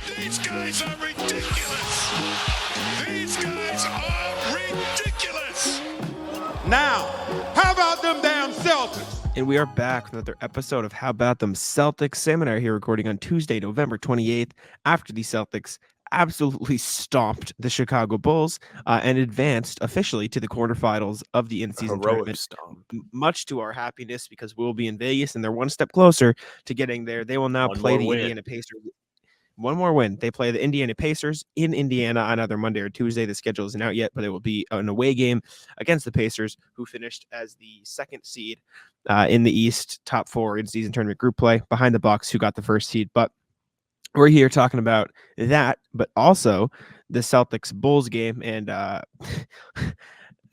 These guys are ridiculous. These guys are ridiculous. Now, how about them damn Celtics? And we are back with another episode of How About Them Celtics. Sam and I are here recording on Tuesday, November 28th, after the Celtics absolutely stomped the Chicago Bulls and advanced officially to the quarterfinals of the in-season tournament. Stomp. Much to our happiness, because we'll be in Vegas and they're one step closer to getting there. They will now play the Indiana Pacers. One more win. They play the Indiana Pacers in Indiana on either Monday or Tuesday. The schedule isn't out yet, but it will be an away game against the Pacers, who finished as the second seed in the East, top four in season tournament group play, behind the Bucks, who got the first seed. But we're here talking about that, but also the Celtics Bulls game. And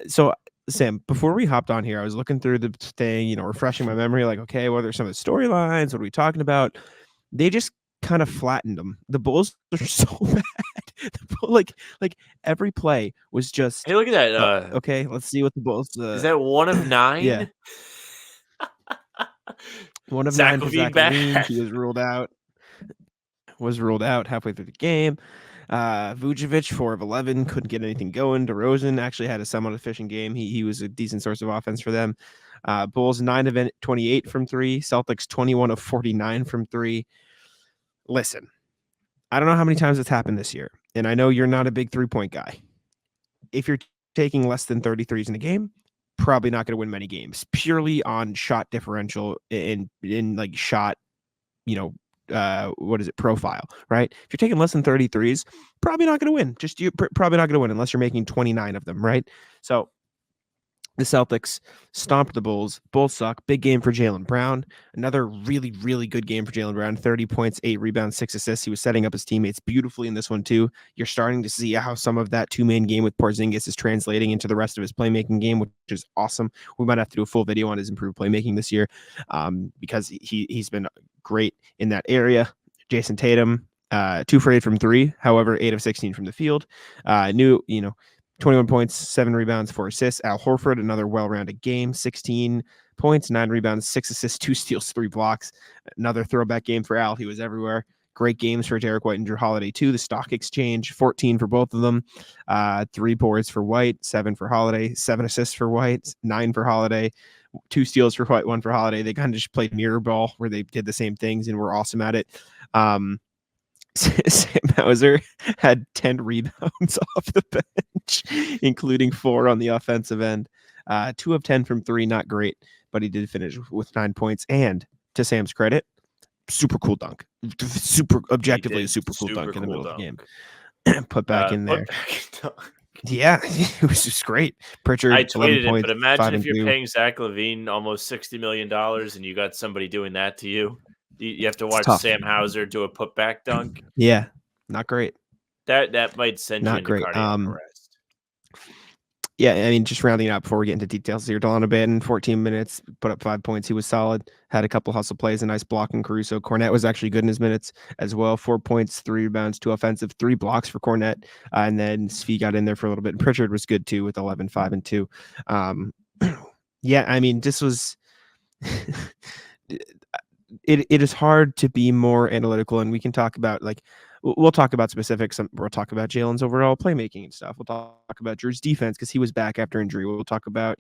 so, Sam, before we hopped on here, I was looking through the thing, refreshing my memory, like, okay, what are some of the storylines? What are we talking about? They just kind of flattened them. The Bulls are so bad. like every play was just, hey, look at that. Okay, let's see what the Bulls is that 1 of 9? Yeah. 1 of Zach 9 for LaVine Zach back. LaVine. He was ruled out halfway through the game. Vucevic, 4 of 11, couldn't get anything going. DeRozan actually had a somewhat efficient game. He was a decent source of offense for them. Bulls 9 of 28 from 3. Celtics 21 of 49 from 3. Listen, I don't know how many times it's happened this year, and I know you're not a big 3-point guy. If you're taking less than 33s in a game, probably not going to win many games, purely on shot differential in like shot, profile, right? If you're taking less than 33s, probably not going to win. Probably not going to win unless you're making 29 of them, right? So the Celtics stomped the Bulls. Bulls suck. Big game for Jaylen Brown. Another really, really good game for Jaylen Brown. 30 points, 8 rebounds, 6 assists. He was setting up his teammates beautifully in this one too. You're starting to see how some of that two-man game with Porzingis is translating into the rest of his playmaking game, which is awesome. We might have to do a full video on his improved playmaking this year because he's been great in that area. Jason Tatum, 2 for 8 from 3. However, 8 of 16 from the field. 21 points, 7 rebounds, 4 assists. Al Horford, another well-rounded game, 16 points, 9 rebounds, 6 assists, 2 steals, 3 blocks. Another throwback game for Al. He was everywhere. Great games for Derek White and Drew Holiday, too. The stock exchange, 14 for both of them. 3 boards for White, 7 for Holiday, 7 assists for White, 9 for Holiday, 2 steals for White, 1 for Holiday. They kind of just played mirror ball where they did the same things and were awesome at it. Sam Hauser had 10 rebounds off the bench, including 4 on the offensive end. 2 of 10 from 3, not great, but he did finish with 9 points. And to Sam's credit, super cool dunk. Objectively a super cool dunk in the middle of the game. Put back in there. Yeah, it was just great. Pritchard, I tweeted 11 points, it, but imagine if you're 5 and 2. paying Zach LaVine almost $60 million and you got somebody doing that to you. You have to watch tough. Sam Hauser do a putback dunk. Yeah, not great. That might send Not you into great. cardiac arrest. Yeah, I mean, just rounding out before we get into details here, Delano Banton, 14 minutes, put up 5 points. He was solid, had a couple hustle plays, a nice block in Caruso. Cornette was actually good in his minutes as well. 4 points, 3 rebounds, 2 offensive, 3 blocks for Cornette. And then Svi got in there for a little bit. And Pritchard was good too with 11, 5 and 2. Yeah, I mean, this was... It is hard to be more analytical, and we can talk about we'll talk about specifics. We'll talk about Jaylen's overall playmaking and stuff. We'll talk about Drew's defense because he was back after injury. We'll talk about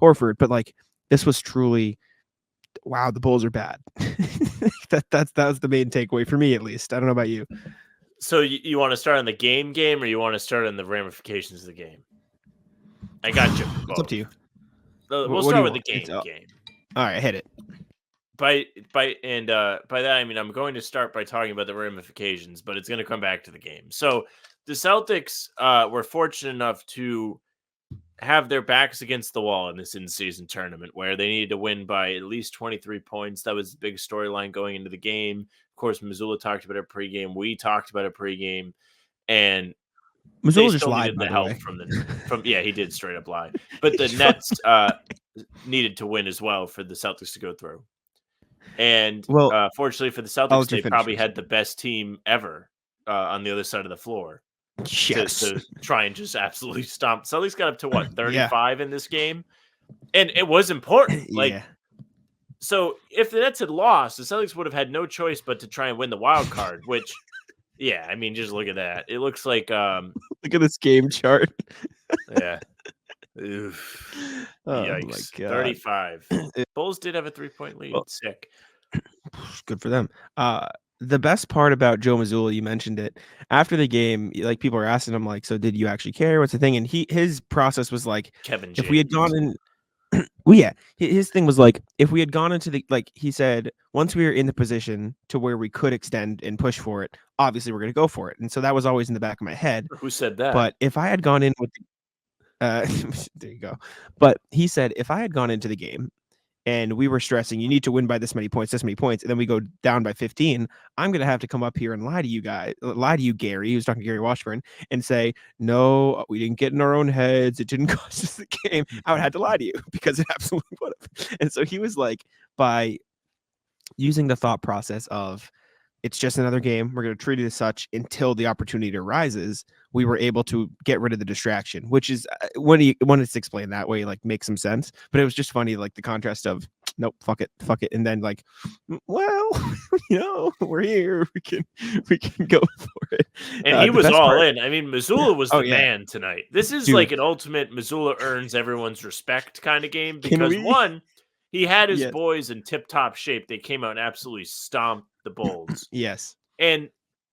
Horford, but this was truly, wow, the Bulls are bad. that was the main takeaway for me, at least. I don't know about you. So you want to start on the game, or you want to start on the ramifications of the game? I got you. It's up to you. We'll start with the game. All right, hit it. By that I mean I'm going to start by talking about the ramifications, but it's going to come back to the game. So the Celtics were fortunate enough to have their backs against the wall in this in-season tournament, where they needed to win by at least 23 points. That was the big storyline going into the game. Of course, Missoula talked about it pregame. We talked about it pregame, and Missoula just lied. The help from he did straight up lie. But the Nets needed to win as well for the Celtics to go through. And fortunately for the Celtics, they probably had the best team ever on the other side of the floor. Yes. To try and just absolutely stomp. Celtics got up to 35 in this game. And it was important. So if the Nets had lost, the Celtics would have had no choice but to try and win the wild card, which Yeah, I mean, just look at that. It looks like Look at this game chart. yeah. Oof. Oh my Yikes. god. 35. Bulls did have a 3-point lead. Well, Sick. good for them. The best part about Joe Mazzulla, you mentioned it after the game. Like people are asking him, like, "So did you actually care? What's the thing?" And his process was like, Kevin if we had James. gone in, well, yeah, his thing was like, if we had gone into the like he said, once we were in the position to where we could extend and push for it, obviously we're going to go for it. And so that was always in the back of my head. Who said that? But if I had gone in with, there you go. But he said if I had gone into the game and we were stressing, you need to win by this many points, and then we go down by 15, I'm going to have to come up here and lie to you guys, lie to you, Gary, he was talking to Gary Washburn, and say, no, we didn't get in our own heads. It didn't cost us the game. I would have to lie to you because it absolutely would have. And so he was like, by using the thought process of, it's just another game. We're going to treat it as such until the opportunity arises. We were able to get rid of the distraction, which is when it's explained that way, like makes some sense. But it was just funny, like the contrast of nope, fuck it, and then like, well, we're here. We can go for it. And he was all in. I mean, Mazzulla was the man tonight. This is like an ultimate Mazzulla earns everyone's respect kind of game because one, he had his boys in tip-top shape. They came out and absolutely stomped the Bulls. Yes. And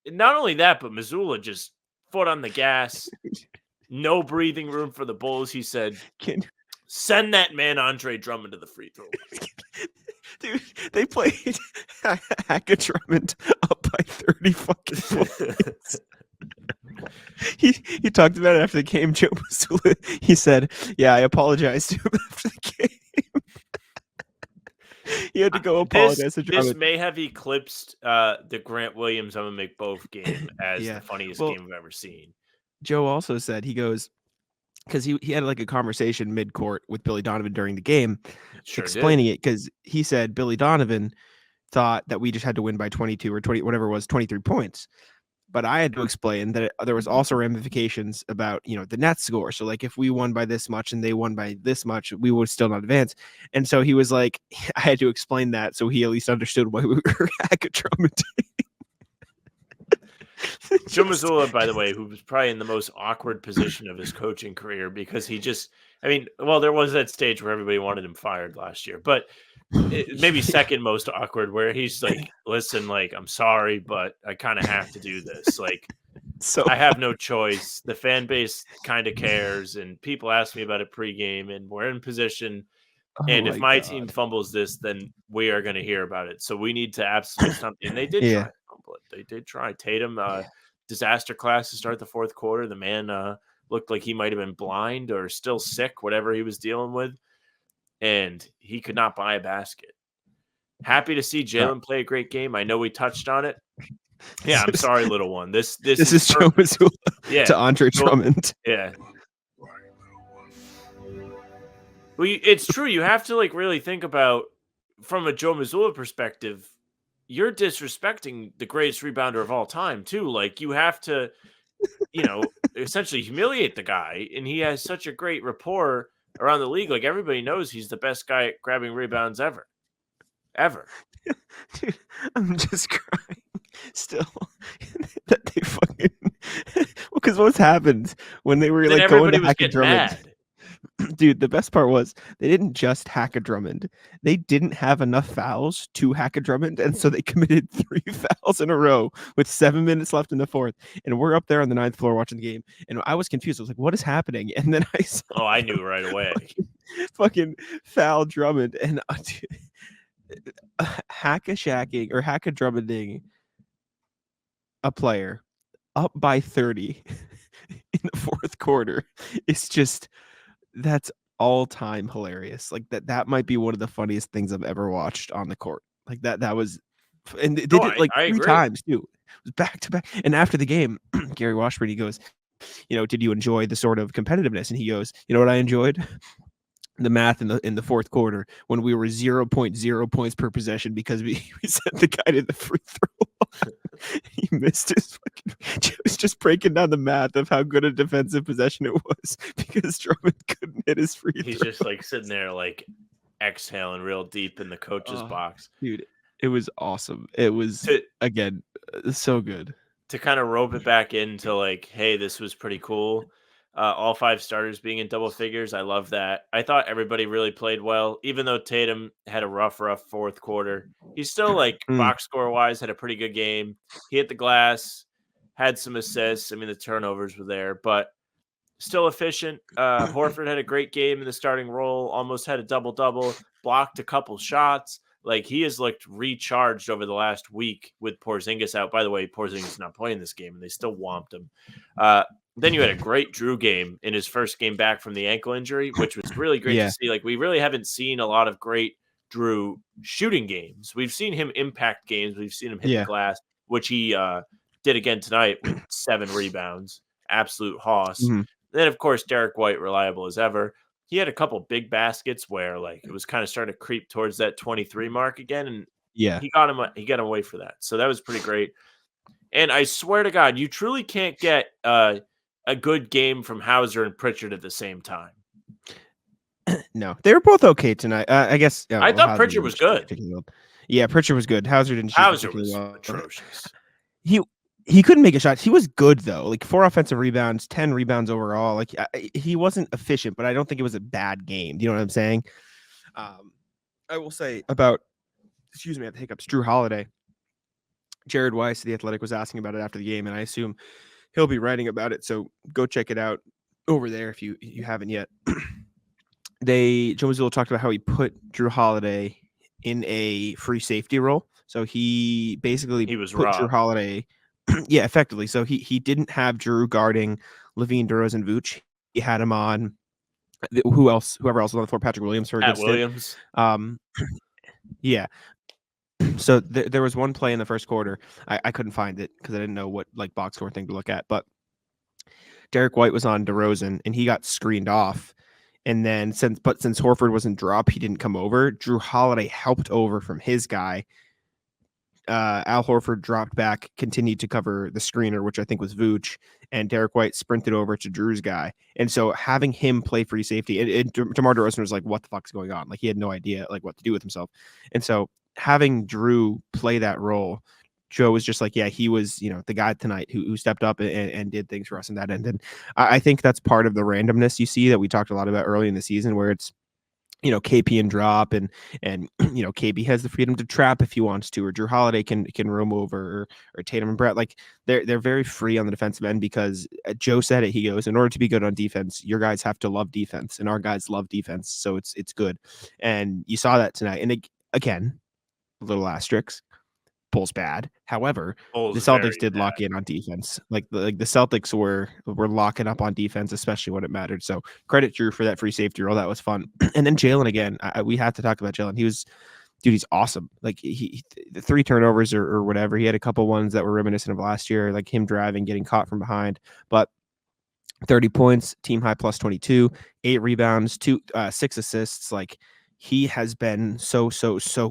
not only that, but Mazzulla just foot on the gas. No breathing room for the Bulls. He said, send that man Andre Drummond to the free throw line. Dude, they played Hackett Drummond up by 30 fucking points. He talked about it after the game. Joe Mazzulla, he said, yeah, I apologized to him after the game. He had to go apologize to Drummond. This may have eclipsed the Grant Williams I'm gonna make both game as the funniest game I've ever seen. Joe also said, he goes, because he had like a conversation mid-court with Billy Donovan during the game, explaining it, because he said Billy Donovan thought that we just had to win by 22 or 20, whatever it was, 23 points. But I had to explain that there was also ramifications about, the net score. So like if we won by this much and they won by this much, we would still not advance. And so he was like, I had to explain that so he at least understood why we were Hackett Drummond. Joe Mazzulla, by the way, who was probably in the most awkward position of his coaching career because he just, there was that stage where everybody wanted him fired last year, but maybe second most awkward where he's like, listen, like, I'm sorry, but I kind of have to do this. Like, I have no choice. The fan base kind of cares, and people ask me about it pregame, and we're in position. And if my team fumbles this, then we are going to hear about it. So we need to absolutely something. And they did try to fumble it. They did try. Tatum, disaster class to start the fourth quarter. The man looked like he might have been blind or still sick, whatever he was dealing with. And he could not buy a basket. Happy to see Jaylen play a great game. I know we touched on it. Yeah, I'm sorry, little one. This is Joe Mazzulla to Andre Drummond. Yeah. Well, it's true. You have to really think about, from a Joe Mazzulla perspective, you're disrespecting the greatest rebounder of all time too. Like you have to, essentially humiliate the guy, and he has such a great rapport around the league. Like everybody knows he's the best guy at grabbing rebounds ever. Dude, I'm just crying still that they fucking because what's happened when they were like going to Hackett Drummond. Dude, the best part was they didn't just hack a Drummond. They didn't have enough fouls to hack a Drummond, and so they committed 3 fouls in a row with 7 minutes left in the fourth. And we're up there on the 9th floor watching the game, and I was confused. I was like, "What is happening?" And then I saw. Oh, I knew right away. Fucking foul Drummond and hack-a-shacking or hack-a-Drummonding a player up by 30 in the fourth quarter. It's just. That's all time hilarious. Like that might be one of the funniest things I've ever watched on the court. Like that was, and they did it like 3 times too. It was back to back. And after the game, Gary Washburn, he goes, did you enjoy the sort of competitiveness? And he goes, you know what I enjoyed? The math in the fourth quarter when we were 0.0 points per possession because we sent the guy to the free throw line. He missed his fucking. Was just breaking down the math of how good a defensive possession it was because Drummond couldn't hit his free throw. He's just like sitting there like exhaling real deep in the coach's box. Dude, it was awesome. It was again so good. to kind of rope it back into like, hey, this was pretty cool. All 5 starters being in double figures. I love that. I thought everybody really played well, even though Tatum had a rough fourth quarter. He's still like Mm, box score wise had a pretty good game. He hit the glass, had some assists. I mean, the turnovers were there, but still efficient. Horford had a great game in the starting role, almost had a double-double, blocked a couple shots. Like, he has looked recharged over the last week with Porzingis out. By the way, Porzingis is not playing this game, and they still whomped him. Then you had a great Drew game in his first game back from the ankle injury, which was really great to yeah, see. Like, we really haven't seen a lot of great Drew shooting games. We've seen him impact games. We've seen him hit the yeah. glass, which he did again tonight with 7 rebounds. Absolute hoss. Mhm. Then, of course, Derek White, reliable as ever. He had a couple big baskets where, like, it was kind of starting to creep towards that 23 mark again, and Yeah. he got him away for that. So that was pretty great. And I swear to God, you truly can't get a good game from Hauser and Pritchard at the same time. No, they were both okay tonight. I guess. I thought Pritchard was good. Well. Yeah, Pritchard was good. Hauser didn't shoot Hauser particularly was well. atrocious. He couldn't make a shot. He was good though. Like 4 offensive rebounds, 10 rebounds overall. Like he wasn't efficient, but I don't think it was a bad game. Do you know what I'm saying? I will say about, excuse me, I have the hiccups. Drew Holiday. Jared Weiss, the Athletic, was asking about it after the game, and I assume he'll be writing about it. So go check it out over there if you haven't yet. Joe Mazzulla talked about how he put Drew Holiday in a free safety role. So he basically He was put Drew robbed. Holiday, yeah, effectively. So he didn't have Drew guarding Levine, DeRozan, Vooch. He had him on whoever else was on the floor, Patrick Williams for a Pat good Williams. stint. Yeah. So there was one play in the first quarter. I couldn't find it because I didn't know what like box score thing to look at. But Derek White was on DeRozan and he got screened off. And then since Horford wasn't drop, he didn't come over. Drew Holiday helped over from his guy. Al Horford dropped back, continued to cover the screener, which I think was Vooch, and Derek White sprinted over to Drew's guy. And so having him play free safety, and DeMar DeRozan was like, what the fuck's going on? Like he had no idea like what to do with himself. And so having Drew play that role, Joe was just like, yeah, he was, the guy tonight who stepped up and did things for us in that end. And I think that's part of the randomness you see that we talked a lot about early in the season, where it's, KP and drop and KB has the freedom to trap if he wants to, or Drew Holiday can roam over, or Tatum and Brett. Like they're very free on the defensive end because Joe said it. He goes, in order to be good on defense, your guys have to love defense, and our guys love defense, so it's good. And you saw that tonight. And again, a little asterisk. Bulls bad. However, Bulls the Celtics very did bad. lock in on defense. Like the Celtics were locking up on defense, especially when it mattered. So credit Drew for that free safety role. That was fun. And then Jaylen again. We have to talk about Jaylen. He's awesome. Like the 3 turnovers or whatever. He had a couple ones that were reminiscent of last year, like him driving, getting caught from behind. But 30 points, team high plus 22, 8 rebounds, 6 assists. Like he has been so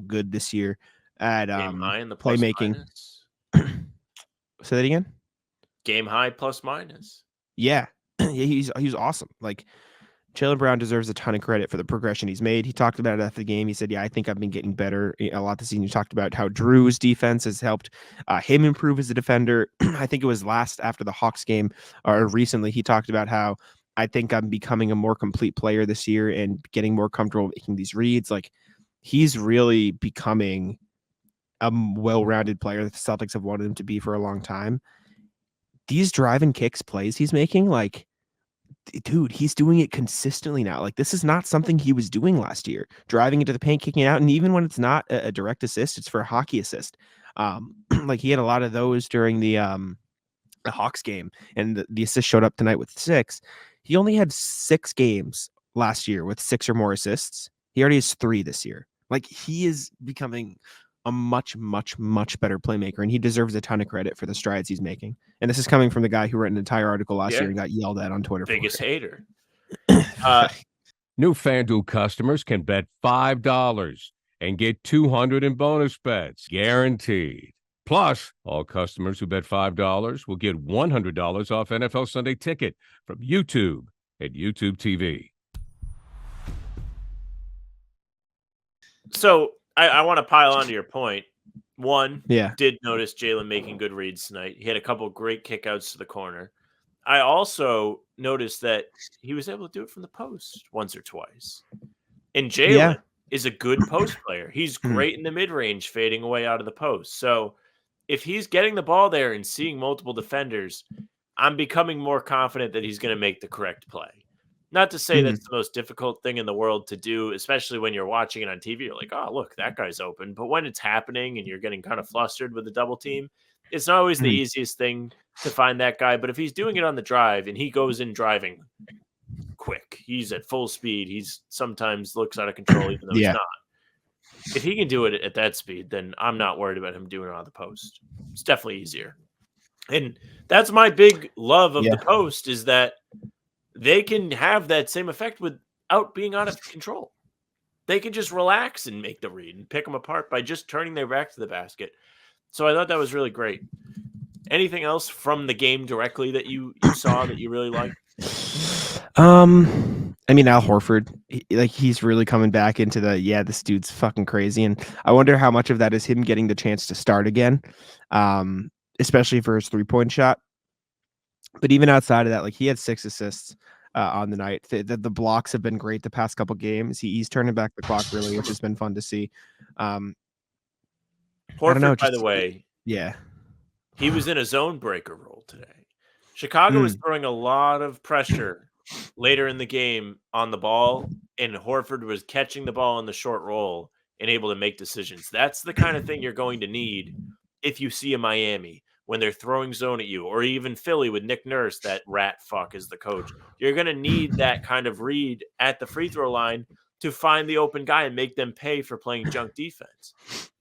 good this year at Game high in the plus playmaking. minus. Say that again. Game high plus minus. Yeah, he's awesome. Like Jaylen Brown deserves a ton of credit for the progression he's made. He talked about it after the game. He said, "Yeah, I think I've been getting better a lot this season." You talked about how Drew's defense has helped him improve as a defender. I think it was after the Hawks game or recently. He talked about how I think I'm becoming a more complete player this year and getting more comfortable making these reads. Like he's really becoming a well-rounded player that the Celtics have wanted him to be for a long time. These drive and kicks plays he's making, like, dude, he's doing it consistently now. Like, this is not something he was doing last year, driving into the paint, kicking it out. And even when it's not a direct assist, it's for a hockey assist. Like he had a lot of those during the Hawks game, and the assist showed up tonight with 6. He only had 6 games last year with 6 or more assists. He already has 3 this year. Like he is becoming a much better playmaker, and he deserves a ton of credit for the strides he's making. And this is coming from the guy who wrote an entire article last year and got yelled at on Twitter. Biggest hater. New FanDuel customers can bet $5 and get $200 in bonus bets, guaranteed. Plus, all customers who bet $5 will get $100 off NFL Sunday Ticket from YouTube at YouTube TV. So I want to pile onto your point. One, Yeah. did notice Jaylen making good reads tonight. He had a couple great kickouts to the corner. I also noticed that he was able to do it from the post once or twice. And Jaylen Yeah. is a good post player. He's great in the mid-range, fading away out of the post. So if he's getting the ball there and seeing multiple defenders, I'm becoming more confident that he's going to make the correct play. Not to say that's the most difficult thing in the world to do, especially when you're watching it on TV. You're like, oh, look, that guy's open. But when it's happening and you're getting kind of flustered with the double team, it's not always the easiest thing to find that guy. But if he's doing it on the drive and he goes in driving quick, he's at full speed, he's sometimes looks out of control, even though he's Yeah. not. If he can do it at that speed, then I'm not worried about him doing it on the post. It's definitely easier. And that's my big love of the post, is that they can have that same effect without being out of control. They can just relax and make the read and pick them apart by just turning their back to the basket. So I thought that was really great. Anything else from the game directly that you saw that you really liked? I mean, Al Horford, he's really coming back into this dude's fucking crazy. And I wonder how much of that is him getting the chance to start again, especially for his 3-point shot. But even outside of that, like, he had 6 assists on the night. The blocks have been great the past couple games. He's turning back the clock really, which has been fun to see. Horford, I don't know, by the way, yeah, he was in a zone breaker role today. Chicago was throwing a lot of pressure later in the game on the ball, and Horford was catching the ball in the short roll and able to make decisions. That's the kind of thing you're going to need if you see a Miami when they're throwing zone at you, or even Philly with Nick Nurse, that rat fuck is the coach. You're going to need that kind of read at the free throw line to find the open guy and make them pay for playing junk defense.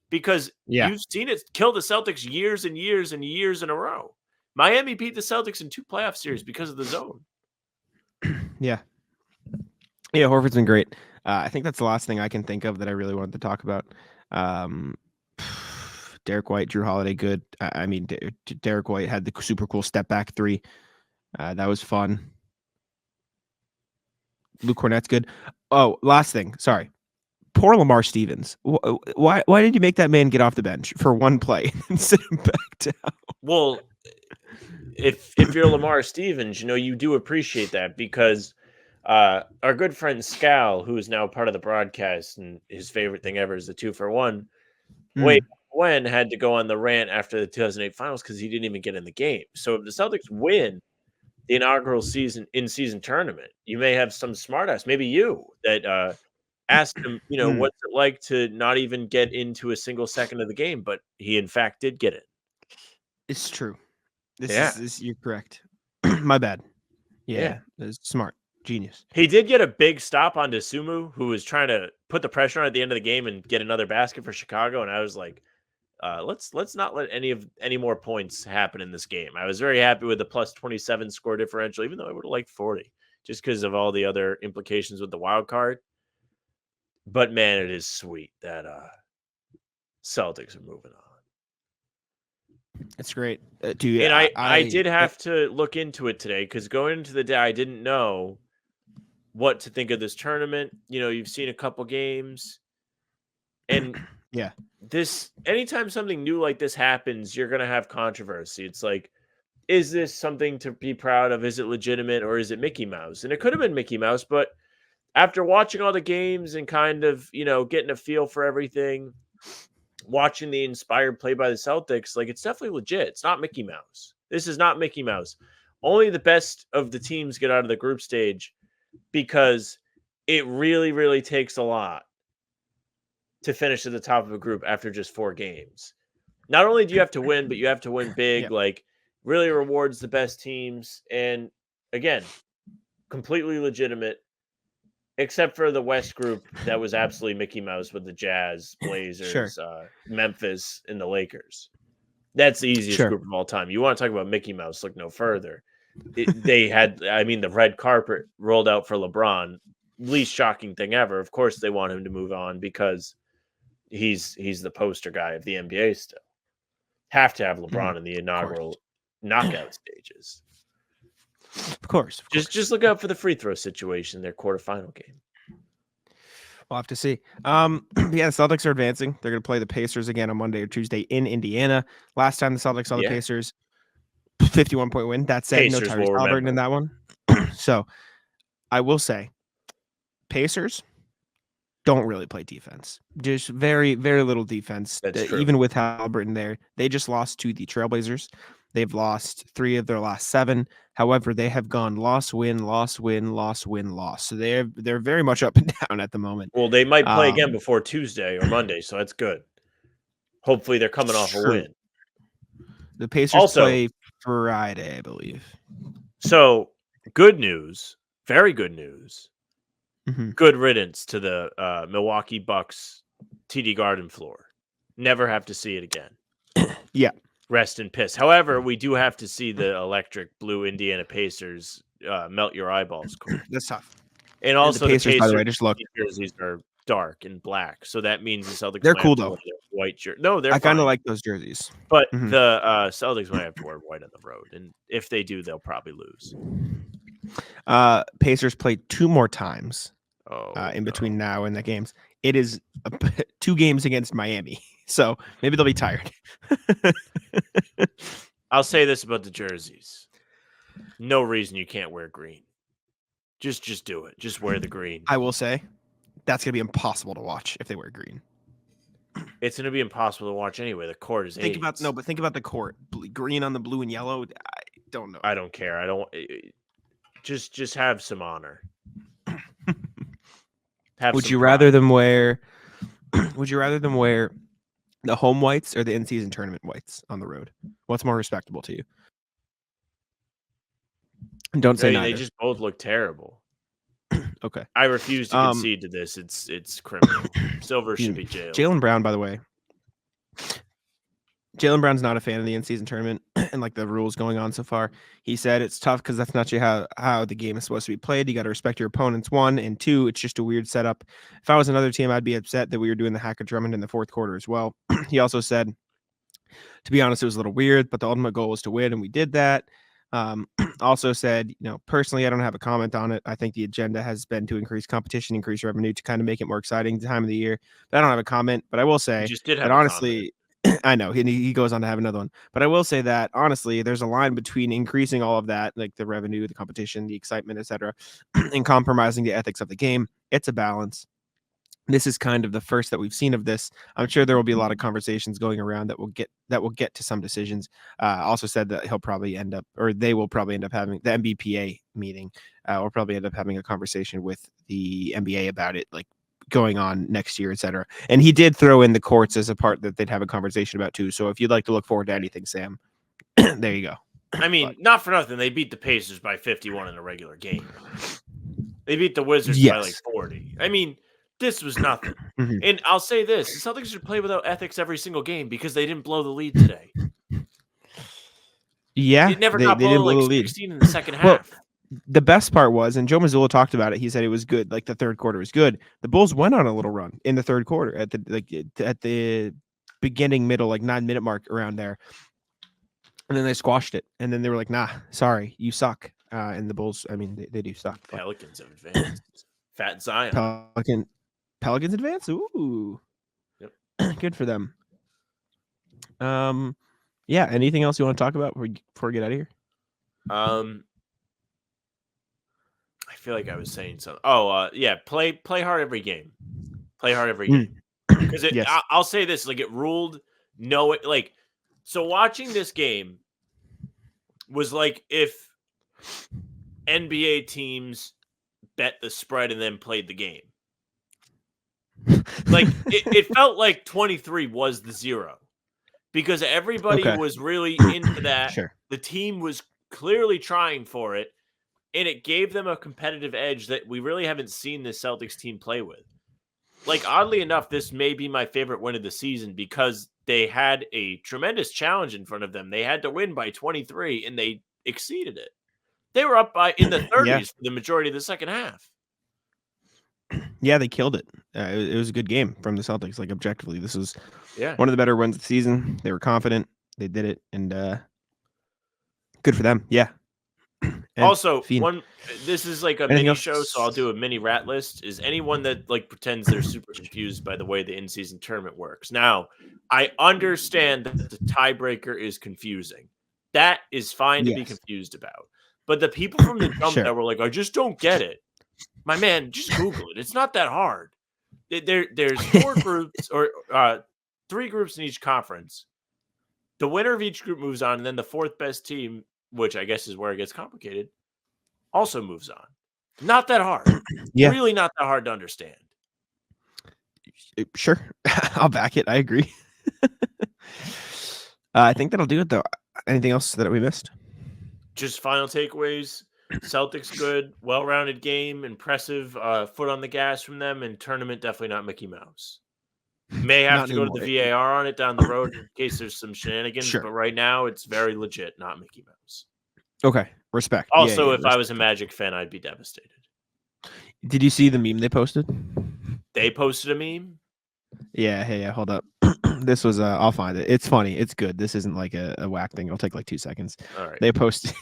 Because you've seen it kill the Celtics years and years and years in a row. Miami beat the Celtics in 2 playoff series because of the zone. Yeah, Horford's been great. I think that's the last thing I can think of that I really wanted to talk about. Derek White, Drew Holiday, good. I mean, Derek White had the super cool step back 3. That was fun. Luke Cornett's good. Oh, last thing. Sorry. Poor Lamar Stevens. Why did you make that man get off the bench for one play and sit him back down? Well, if you're Lamar Stevens, you do appreciate that, because our good friend Scal, who is now part of the broadcast and his favorite thing ever is the 2-for-1, Wait, Gwen had to go on the rant after the 2008 finals because he didn't even get in the game. So if the Celtics win the inaugural in-season tournament, you may have some smartass, maybe you, that asked him, what's it like to not even get into a single second of the game, but he in fact did get it. It's true. You're correct. My bad. Yeah. It's smart. Genius. He did get a big stop on Dosunmu, who was trying to put the pressure on at the end of the game and get another basket for Chicago. And I was like, let's not let any more points happen in this game. I was very happy with the plus 27 score differential, even though I would have liked 40, just because of all the other implications with the wild card. But man, it is sweet that Celtics are moving on. It's great, dude. And I did have to look into it today, because going into the day, I didn't know what to think of this tournament. You've seen a couple games, and anytime something new like this happens, you're going to have controversy. It's like, is this something to be proud of? Is it legitimate, or is it Mickey Mouse? And it could have been Mickey Mouse, but after watching all the games and kind of, getting a feel for everything, watching the inspired play by the Celtics, like, it's definitely legit. It's not Mickey Mouse. This is not Mickey Mouse. Only the best of the teams get out of the group stage, because it really, really takes a lot to finish at the top of a group after just 4 games. Not only do you have to win, but you have to win big. Like, really rewards the best teams. And again, completely legitimate, except for the West group that was absolutely Mickey Mouse with the Jazz, Blazers, Memphis, and the Lakers. That's the easiest group of all time. You want to talk about Mickey Mouse, look no further. They had, the red carpet rolled out for LeBron. Least shocking thing ever. Of course, they want him to move on because he's the poster guy of the NBA still. Have to have LeBron in the inaugural knockout stages. Of course. Just look out for the free throw situation in their quarterfinal game. We'll have to see. Yeah, the Celtics are advancing. They're going to play the Pacers again on Monday or Tuesday in Indiana. Last time the Celtics saw the Pacers, 51-point win. That said, Pacers no Tyrese will Halliburton in remember. that one. So I will say, Pacers don't really play defense. Just very, very little defense. That's true. Even with Halliburton there, they just lost to the Trailblazers. They've lost 3 of their last 7. However, they have gone loss, win, loss, win, loss, win, loss. So they're very much up and down at the moment. Well, they might play again before Tuesday or Monday, so that's good. Hopefully, they're coming off a win. The Pacers play Friday, I believe. So, good news, very good news. Mm-hmm. Good riddance to the Milwaukee Bucks TD Garden floor. Never have to see it again. Yeah. Rest in piss. However, we do have to see the electric blue Indiana Pacers melt your eyeballs cold. That's tough. And also, the Pacers, by the way, just look. Jerseys are dark and black, so that means the Celtics. They're cool though. White jersey. No, they're. I kind of like those jerseys, but the Celtics might have to wear white on the road, and if they do, they'll probably lose. Pacers play 2 more times. In between now and the games. It is 2 games against Miami, so maybe they'll be tired. I'll say this about the jerseys. No reason you can't wear green. Just do it. Just wear the green. I will say that's going to be impossible to watch if they wear green. It's going to be impossible to watch anyway. The court is think about the court. Green on the blue and yellow. I don't know. I don't care. I don't just have some honor. Would you rather them wear the home whites or the in-season tournament whites on the road? What's more respectable to you? Don't say neither. They just both look terrible. Okay. I refuse to concede to this. It's criminal. Silver should be jailed. Jaylen Brown, by the way. Jaylen Brown's not a fan of the in-season tournament and like the rules going on so far. He said it's tough because that's not how the game is supposed to be played. You got to respect your opponents, 1, and 2, it's just a weird setup. If I was another team, I'd be upset that we were doing the hack of Drummond in the 4th quarter as well. He also said, to be honest, it was a little weird, but the ultimate goal was to win, and we did that. Also said, personally, I don't have a comment on it. I think the agenda has been to increase competition, increase revenue, to kind of make it more exciting time of the year. But I don't have a comment. But I will say that honestly, I know he goes on to have another one. But I will say that honestly, there's a line between increasing all of that, like the revenue, the competition, the excitement, etc., and compromising the ethics of the game. It's a balance. This is kind of the first that we've seen of this. I'm sure there will be a lot of conversations going around that will get to some decisions. Also said that they will probably end up having the MBPA meeting. Or probably end up having a conversation with the NBA about it, like going on next year, etc. And he did throw in the courts as a part that they'd have a conversation about too. So if you'd like to look forward to anything, Sam, there you go. I mean, not for nothing, they beat the Pacers by 51 in a regular game. They beat the Wizards by like 40. I mean, this was nothing. Mm-hmm. And I'll say this, the Celtics should play without ethics every single game because they didn't blow the lead today. Yeah. It never got below like 16 in the second half. Well, the best part was, and Joe Mazzulla talked about it, he said it was good. Like the 3rd quarter was good. The Bulls went on a little run in the 3rd quarter at the beginning, middle, like 9-minute mark around there. And then they squashed it. And then they were like, nah, sorry, you suck. And the Bulls, I mean, they do suck. Pelicans have advanced. Fat Zion. Pelicans advance? Ooh. Yep. Good for them. Yeah, anything else you want to talk about before we get out of here? I feel like I was saying something. Yeah, play hard every game. Play hard every game. Because I'll say this, like it ruled so watching this game was like if NBA teams bet the spread and then played the game. Like it felt like 23 was the 0 because everybody was really into that. Sure. The team was clearly trying for it, and it gave them a competitive edge that we really haven't seen this Celtics team play with. Like, oddly enough, this may be my favorite win of the season because they had a tremendous challenge in front of them. They had to win by 23, and they exceeded it. They were up in the 30s for the majority of the second half. Yeah, they killed it. It was a good game from the Celtics. Like, objectively, this was one of the better runs of the season. They were confident. They did it, and good for them. Yeah. And Also, Fiend, this is like a anything mini else? show, so I'll do a mini rat list. Is anyone that like pretends they're super confused by the way the in-season tournament works. Now, I understand that the tiebreaker is confusing. That is fine to be Yes. confused about. But the people from the jump Sure. that were like, I just don't get it. My man, just Google it. It's not that hard. There's 4 groups or 3 groups in each conference. The winner of each group moves on, and then the 4th best team, which I guess is where it gets complicated, also moves on. Not that hard. Yeah. Really not that hard to understand. Sure. I'll back it. I agree. I think that'll do it, though. Anything else that we missed? Just final takeaways. Celtics good, well-rounded game, impressive foot on the gas from them, and tournament definitely not Mickey Mouse. May have Not to go to anymore. the VAR on it down the road in case there's some shenanigans, Sure. but right now it's very legit, not Mickey Mouse. Okay. Respect. Also, if I respect. was a Magic fan, I'd be devastated. Did you see the meme they posted? They posted a meme. Yeah. Hey, hold up. This was I'll find it. It's funny. It's good. This isn't like a whack thing. It'll take like 2 seconds. All right. They posted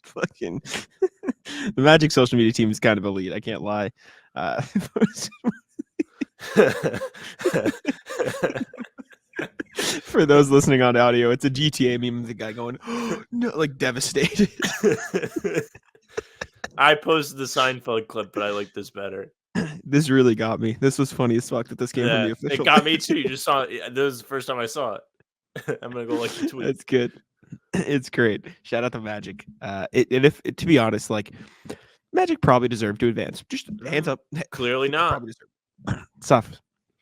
fucking the Magic social media team is kind of elite. I can't lie. For those listening on audio, it's a GTA meme of the guy going, oh, no, like devastated. I posted the Seinfeld clip, but I like this better. This really got me. This was funny as fuck that this came from the official. It got me too. You just saw it. This was the first time I saw it. I'm gonna go like the tweet. That's good. It's great. Shout out to Magic. If to be honest, like Magic probably deserved to advance. Just hands up. Clearly not. Probably deserved. Tough.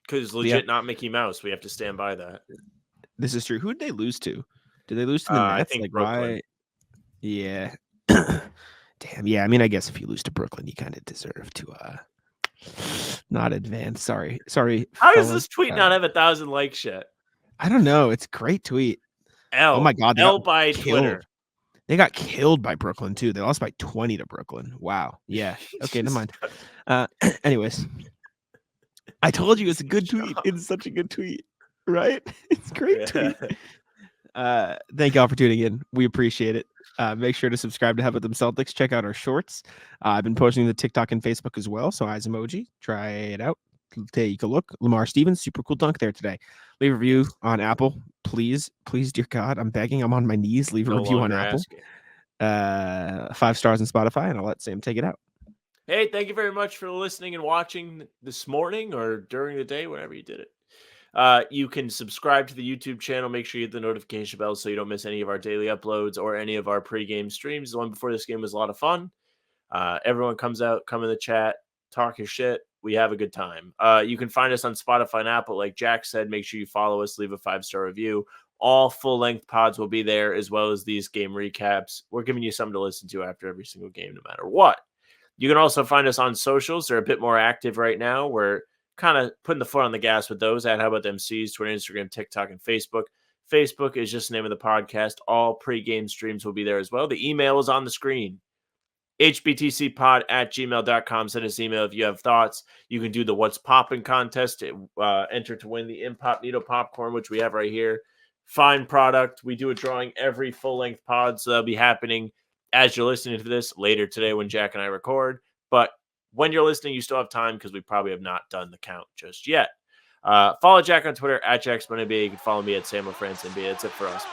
Because legit, not Mickey Mouse. We have to stand by that. This is true. Who did they lose to? Did they lose to the Nets? I think like Brooklyn. why? Yeah. Damn. Yeah. I mean, I guess if you lose to Brooklyn, you kind of deserve to not advance. Sorry. How does fellas. this tweet not have 1,000 likes yet? I don't know. It's a great tweet. L. Oh my god. L by Twitter. They got killed by Brooklyn too. They lost by 20 to Brooklyn. Wow. Yeah. Okay. Never mind. Anyways, I told you it's a good tweet. It's such a good tweet, right? It's a great tweet. Thank y'all for tuning in. We appreciate it. Make sure to subscribe to Bout Them Celtics. Check out our shorts. I've been posting the TikTok and Facebook as well. So eyes emoji. Try it out. Take a look. Lamar Stevens, super cool dunk there today. Leave a review on Apple, please, dear God. I'm begging. I'm on my knees. Leave a review on Apple. 5 stars on Spotify, and I'll let Sam take it out. Hey, thank you very much for listening and watching this morning or during the day, whenever you did it. You can subscribe to the YouTube channel. Make sure you hit the notification bell so you don't miss any of our daily uploads or any of our pregame streams. The one before this game was a lot of fun. Everyone comes out, come in the chat, talk your shit. We have a good time. You can find us on Spotify and Apple. Like Jack said, make sure you follow us, leave a 5-star review. All full-length pods will be there, as well as these game recaps. We're giving you something to listen to after every single game, no matter what. You can also find us on socials. They're a bit more active right now. We're kind of putting the foot on the gas with those at How About Them C's, Twitter, Instagram, TikTok, and Facebook. Facebook is just the name of the podcast. All pre-game streams will be there as well. The email is on the screen. hbtcpod@gmail.com. Send us an email if you have thoughts. You can do the What's Poppin' contest to enter to win the Impop Needle Popcorn, which we have right here. Fine product. We do a drawing every full-length pod, so that'll be happening as you're listening to this later today when Jack and I record. But when you're listening, you still have time because we probably have not done the count just yet. Follow Jack on Twitter @JacksBunNBA. You can follow me at SamOFranceNBA. That's it for us.